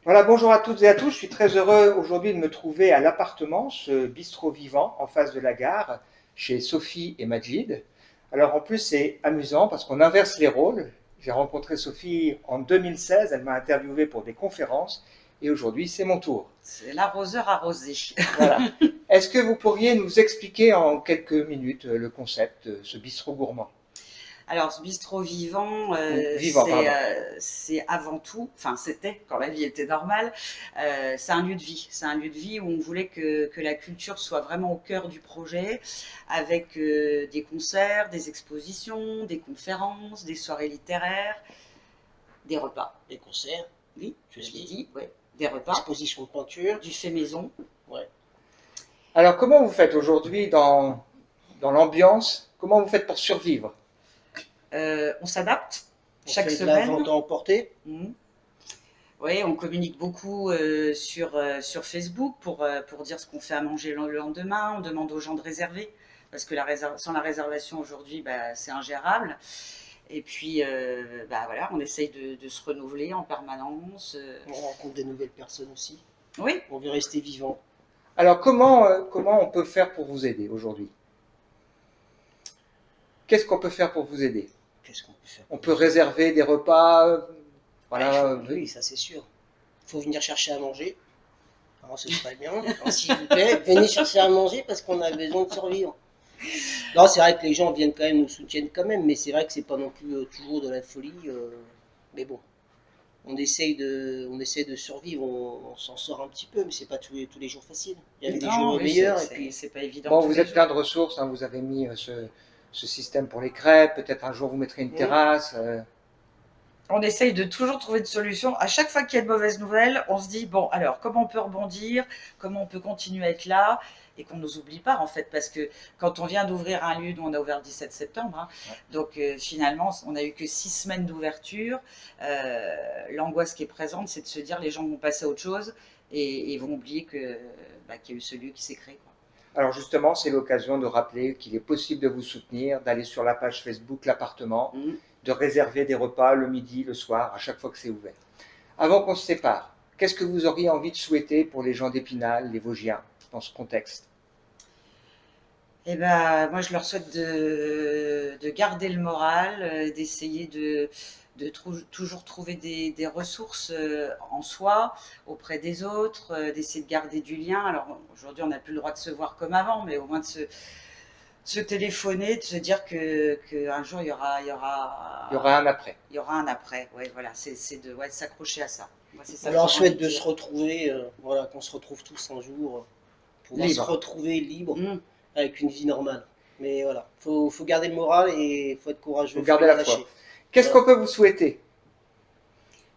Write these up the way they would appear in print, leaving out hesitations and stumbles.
Voilà, bonjour à toutes et à tous. Je suis très heureux aujourd'hui de me trouver à l'appartement, ce bistrot vivant en face de la gare, chez Sophie et Majid. Alors en plus, c'est amusant parce qu'on inverse les rôles. J'ai rencontré Sophie en 2016, elle m'a interviewé pour des conférences et aujourd'hui, c'est mon tour. C'est l'arroseur arrosé. Voilà. Est-ce que vous pourriez nous expliquer en quelques minutes le concept de ce bistrot gourmand? Alors, ce bistrot vivant, Ou vivant, pardon. c'est avant tout, enfin c'était quand la vie était normale, c'est un lieu de vie. C'est un lieu de vie où on voulait que la culture soit vraiment au cœur du projet, avec des concerts, des expositions, des conférences, des soirées littéraires, des repas. Les concerts, Oui, tu je l'as l'ai dit, dit, ouais, des repas, exposition de peinture, du fait maison. ouais. Alors comment vous faites aujourd'hui dans l'ambiance? Comment vous faites pour survivre? On s'adapte On chaque fait de la semaine. vente à emporter, Mhm. Oui, on communique beaucoup sur Facebook pour dire ce qu'on fait à manger le lendemain. On demande aux gens de réserver parce que sans la réservation aujourd'hui, bah, c'est ingérable. Et puis, bah, voilà, on essaye de se renouveler en permanence. on rencontre des nouvelles personnes aussi. Oui, On veut rester vivant. Alors comment on peut faire pour vous aider aujourd'hui? Qu'est-ce qu'on peut faire pour vous aider? Qu'est-ce qu'on peut faire On pour peut les autres? réserver des repas, voilà. Oui, ça c'est sûr. Il faut venir chercher à manger. Alors, ce serait bien. Alors, s'il vous plaît, venez chercher à manger parce qu'on a besoin de survivre. Non, c'est vrai que les gens viennent quand même, nous soutiennent quand même, mais c'est vrai que c'est pas non plus toujours de la folie. Mais bon, on essaie de survivre, on s'en sort un petit peu, mais c'est pas tous les jours facile. Il y a des non, jours oui, meilleurs et puis c'est pas évident Bon, tous vous les êtes plein jours. de ressources, hein, vous avez mis ce système pour les crêpes, peut-être un jour vous mettrez une terrasse. On essaye de toujours trouver de solutions. À chaque fois qu'il y a de mauvaises nouvelles, on se dit, bon, alors, comment on peut rebondir? Comment on peut continuer à être là? Et qu'on ne nous oublie pas, en fait, parce que quand on vient d'ouvrir un lieu, nous, on a ouvert le 17 septembre, hein, Ouais. donc finalement, on n'a eu que 6 semaines d'ouverture. L'angoisse qui est présente, c'est de se dire, les gens vont passer à autre chose et vont oublier qu'il y a eu ce lieu qui s'est créé, quoi. Alors justement, c'est l'occasion de rappeler qu'il est possible de vous soutenir, d'aller sur la page Facebook L'Appartement, Mmh. de réserver des repas le midi, le soir, à chaque fois que c'est ouvert. Avant qu'on se sépare, qu'est-ce que vous auriez envie de souhaiter pour les gens d'Épinal, les Vosgiens, dans ce contexte? Eh ben, moi, je leur souhaite de garder le moral, d'essayer toujours trouver des ressources en soi, auprès des autres, d'essayer de garder du lien. Alors, aujourd'hui, on n'a plus le droit de se voir comme avant, mais au moins de se téléphoner, de se dire qu'un jour, Il y aura un après. il y aura un après. Ouais, voilà, c'est de s'accrocher à ça. Moi, c'est on ça que leur j'aurais envie souhaite de de se dire. retrouver, voilà, qu'on se retrouve tous un jour, pouvoir se Libre. retrouver libre Mmh. avec une vie normale. Mais voilà, faut garder le moral et faut être Vous courageux, faut gardez rien la foi. lâcher. Qu'est-ce Voilà. qu'on peut vous souhaiter?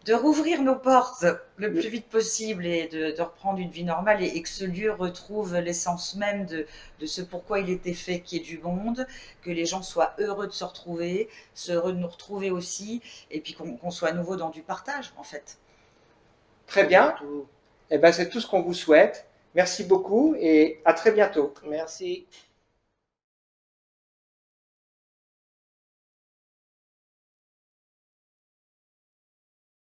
De rouvrir nos portes le plus Le- vite possible et de reprendre une vie normale et que ce lieu retrouve l'essence même de ce pourquoi il était fait, qui est du monde, que les gens soient heureux de se retrouver, heureux de nous retrouver aussi, et puis qu'on soit à nouveau dans du partage, en fait. Très À bien. bientôt. Eh ben, c'est tout ce qu'on vous souhaite. Merci beaucoup et à très bientôt. Merci.